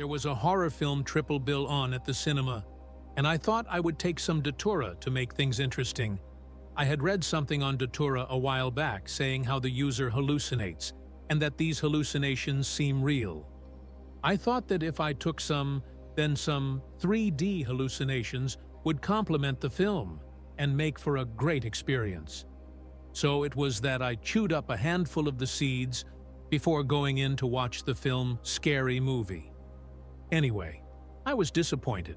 There was a horror film triple bill on at the cinema, and I thought I would take some Datura to make things interesting. I had read something on Datura a while back saying how the user hallucinates, and that these hallucinations seem real. I thought that if I took some, then some 3D hallucinations would complement the film and make for a great experience. So it was that I chewed up a handful of the seeds before going in to watch the film Scary Movie. Anyway, I was disappointed.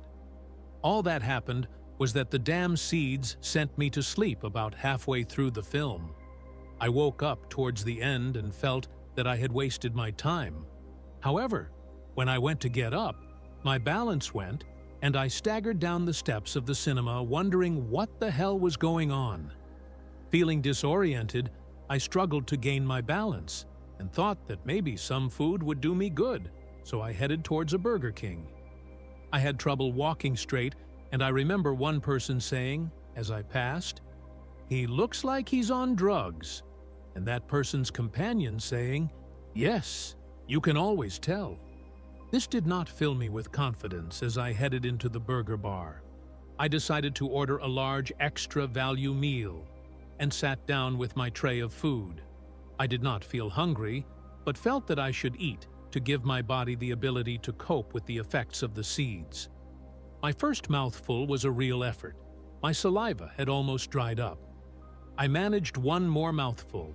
All that happened was that the damn seeds sent me to sleep about halfway through the film. I woke up towards the end and felt that I had wasted my time. However, when I went to get up, my balance went, and I staggered down the steps of the cinema wondering what the hell was going on. Feeling disoriented, I struggled to gain my balance and thought that maybe some food would do me good, so I headed towards a Burger King. I had trouble walking straight, and I remember one person saying, as I passed, "He looks like he's on drugs," and that person's companion saying, "Yes, you can always tell." This did not fill me with confidence as I headed into the burger bar. I decided to order a large extra value meal and sat down with my tray of food. I did not feel hungry, but felt that I should eat to give my body the ability to cope with the effects of the seeds. My first mouthful was a real effort. My saliva had almost dried up. I managed one more mouthful,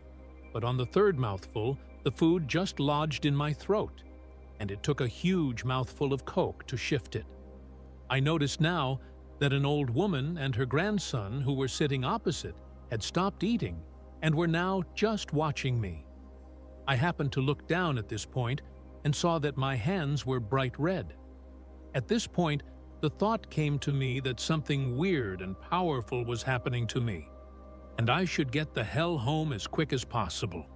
but on the third mouthful, the food just lodged in my throat, and it took a huge mouthful of Coke to shift it. I noticed now that an old woman and her grandson who were sitting opposite had stopped eating and were now just watching me. I happened to look down at this point and saw that my hands were bright red. At this point, the thought came to me that something weird and powerful was happening to me, and I should get the hell home as quick as possible.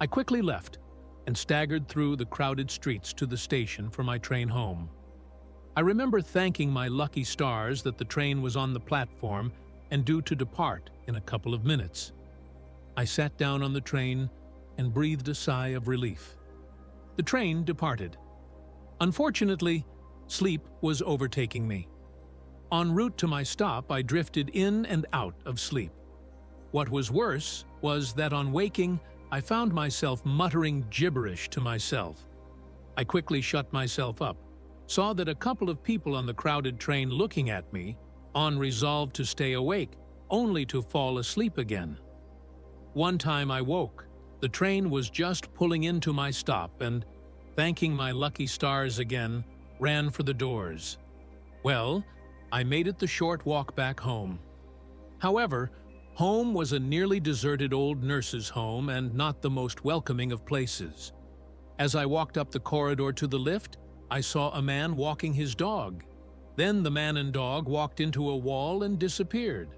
I quickly left and staggered through the crowded streets to the station for my train home. I remember thanking my lucky stars that the train was on the platform and due to depart in a couple of minutes. I sat down on the train and breathed a sigh of relief. The train departed. Unfortunately, sleep was overtaking me. En route to my stop, I drifted in and out of sleep. What was worse was that on waking, I found myself muttering gibberish to myself. I quickly shut myself up, saw that a couple of people on the crowded train looking at me, on resolve to stay awake, only to fall asleep again. One time I woke, the train was just pulling into my stop and, thanking my lucky stars again, ran for the doors. Well, I made it the short walk back home. However, home was a nearly deserted old nurse's home and not the most welcoming of places. As I walked up the corridor to the lift, I saw a man walking his dog. Then the man and dog walked into a wall and disappeared.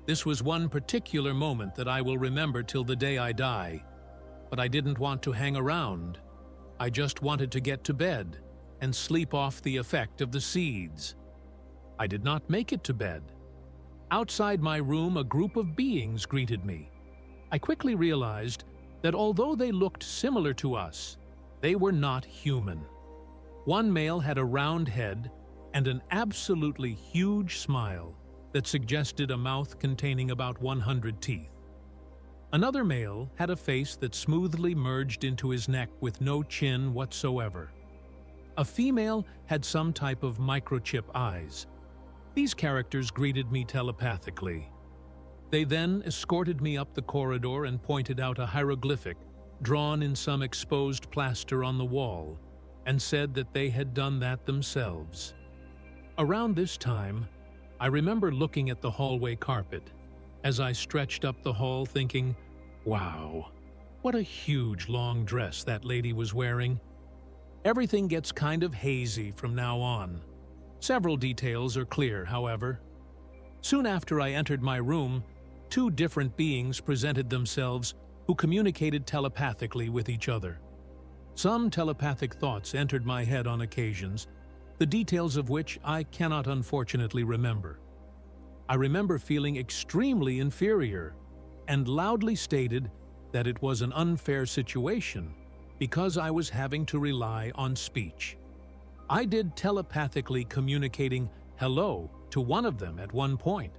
This was one particular moment that I will remember till the day I die. But I didn't want to hang around. I just wanted to get to bed and sleep off the effect of the seeds. I did not make it to bed. Outside my room, a group of beings greeted me. I quickly realized that although they looked similar to us, they were not human. One male had a round head and an absolutely huge smile that suggested a mouth containing about 100 teeth. Another male had a face that smoothly merged into his neck with no chin whatsoever. A female had some type of microchip eyes. These characters greeted me telepathically. They then escorted me up the corridor and pointed out a hieroglyphic drawn in some exposed plaster on the wall and said that they had done that themselves. Around this time, I remember looking at the hallway carpet as I stretched up the hall thinking, wow, what a huge long dress that lady was wearing. Everything gets kind of hazy from now on. Several details are clear, however. Soon after I entered my room, two different beings presented themselves who communicated telepathically with each other. Some telepathic thoughts entered my head on occasions, the details of which I cannot unfortunately remember. I remember feeling extremely inferior and loudly stated that it was an unfair situation because I was having to rely on speech. I did telepathically communicating hello to one of them at one point.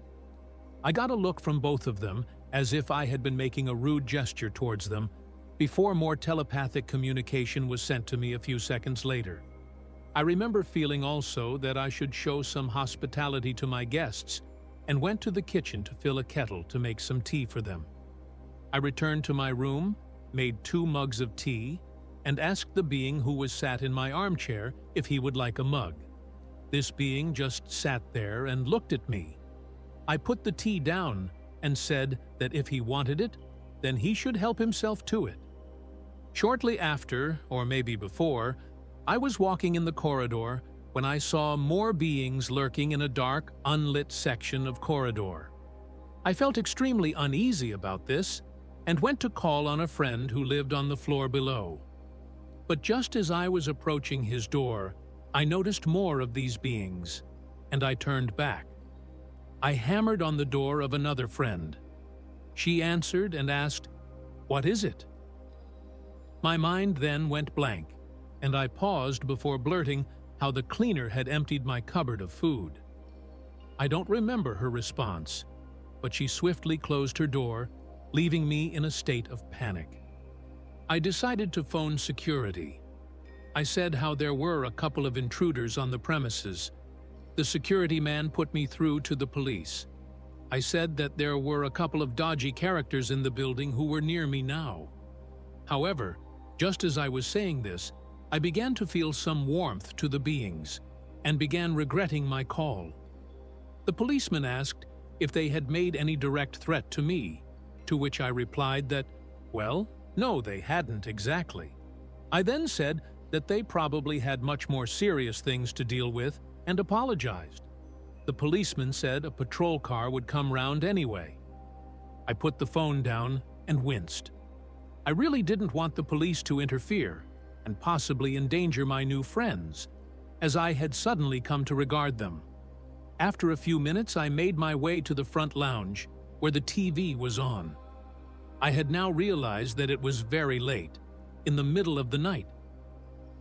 I got a look from both of them as if I had been making a rude gesture towards them before more telepathic communication was sent to me a few seconds later. I remember feeling also that I should show some hospitality to my guests and went to the kitchen to fill a kettle to make some tea for them. I returned to my room, made 2 mugs of tea, and asked the being who was sat in my armchair if he would like a mug. This being just sat there and looked at me. I put the tea down and said that if he wanted it, then he should help himself to it. Shortly after, or maybe before, I was walking in the corridor when I saw more beings lurking in a dark, unlit section of corridor. I felt extremely uneasy about this and went to call on a friend who lived on the floor below. But just as I was approaching his door, I noticed more of these beings, and I turned back. I hammered on the door of another friend. She answered and asked, "What is it?" My mind then went blank, and I paused before blurting how the cleaner had emptied my cupboard of food. I don't remember her response, but she swiftly closed her door, leaving me in a state of panic. I decided to phone security. I said how there were a couple of intruders on the premises. The security man put me through to the police. I said that there were a couple of dodgy characters in the building who were near me now. However, just as I was saying this, I began to feel some warmth to the beings and began regretting my call. The policeman asked if they had made any direct threat to me, to which I replied that, well, no, they hadn't exactly. I then said that they probably had much more serious things to deal with and apologized. The policeman said a patrol car would come round anyway. I put the phone down and winced. I really didn't want the police to interfere and possibly endanger my new friends, as I had suddenly come to regard them. After a few minutes, I made my way to the front lounge, where the TV was on. I had now realized that it was very late, in the middle of the night.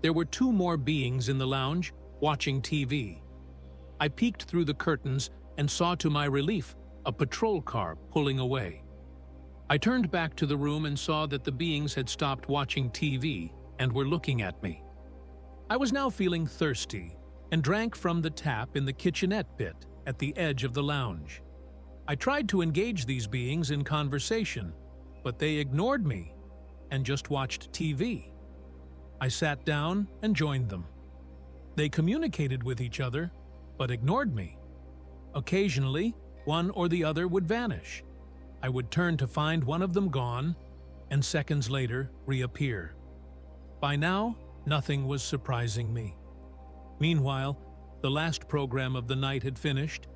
There were 2 more beings in the lounge, watching TV. I peeked through the curtains and saw to my relief a patrol car pulling away. I turned back to the room and saw that the beings had stopped watching TV and were looking at me. I was now feeling thirsty and drank from the tap in the kitchenette bit at the edge of the lounge. I tried to engage these beings in conversation, but they ignored me and just watched TV. I sat down and joined them. They communicated with each other, but ignored me. Occasionally, one or the other would vanish. I would turn to find one of them gone, and seconds later reappear. By now, nothing was surprising me. Meanwhile, the last program of the night had finished,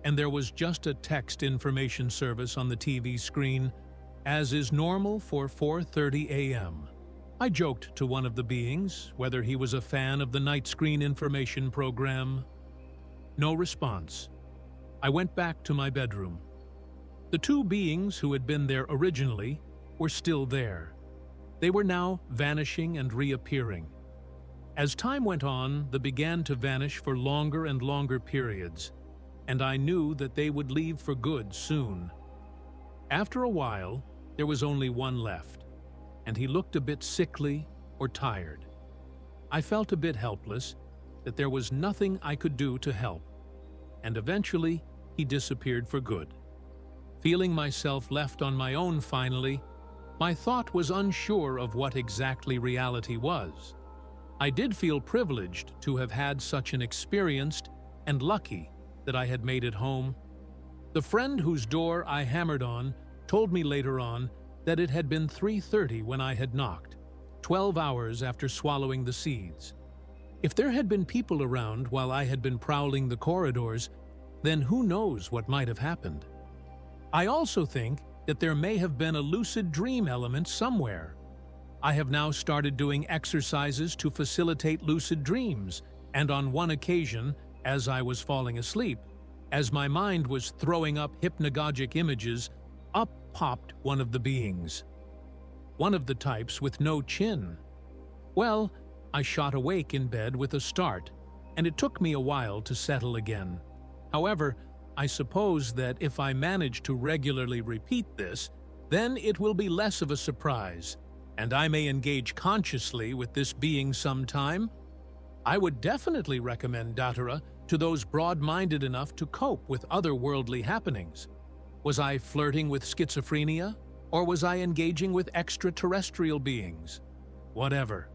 and there was just a text information service on the TV screen, as is normal for 4:30 a.m. I joked to one of the beings whether he was a fan of the night screen information program. No response. I went back to my bedroom. The 2 beings who had been there originally were still there. They were now vanishing and reappearing. As time went on, they began to vanish for longer and longer periods, and I knew that they would leave for good soon. After a while, there was only one left, and he looked a bit sickly or tired. I felt a bit helpless, that there was nothing I could do to help, and eventually he disappeared for good. Feeling myself left on my own finally, my thought was unsure of what exactly reality was. I did feel privileged to have had such an experience and lucky that I had made it home. The friend whose door I hammered on told me later on that it had been 3:30 when I had knocked, 12 hours after swallowing the seeds. If there had been people around while I had been prowling the corridors, then who knows what might have happened. I also think that there may have been a lucid dream element somewhere. I have now started doing exercises to facilitate lucid dreams, and on one occasion, as I was falling asleep, as my mind was throwing up hypnagogic images, up popped one of the beings. One of the types with no chin. Well, I shot awake in bed with a start and it took me a while to settle again. However, I suppose that if I manage to regularly repeat this, then it will be less of a surprise, and I may engage consciously with this being sometime. I would definitely recommend Datura to those broad-minded enough to cope with otherworldly happenings. Was I flirting with schizophrenia? Or was I engaging with extraterrestrial beings? Whatever.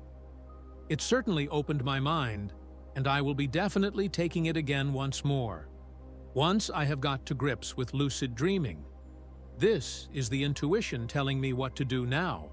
It certainly opened my mind, and I will be definitely taking it again once more. Once I have got to grips with lucid dreaming. This is the intuition telling me what to do now.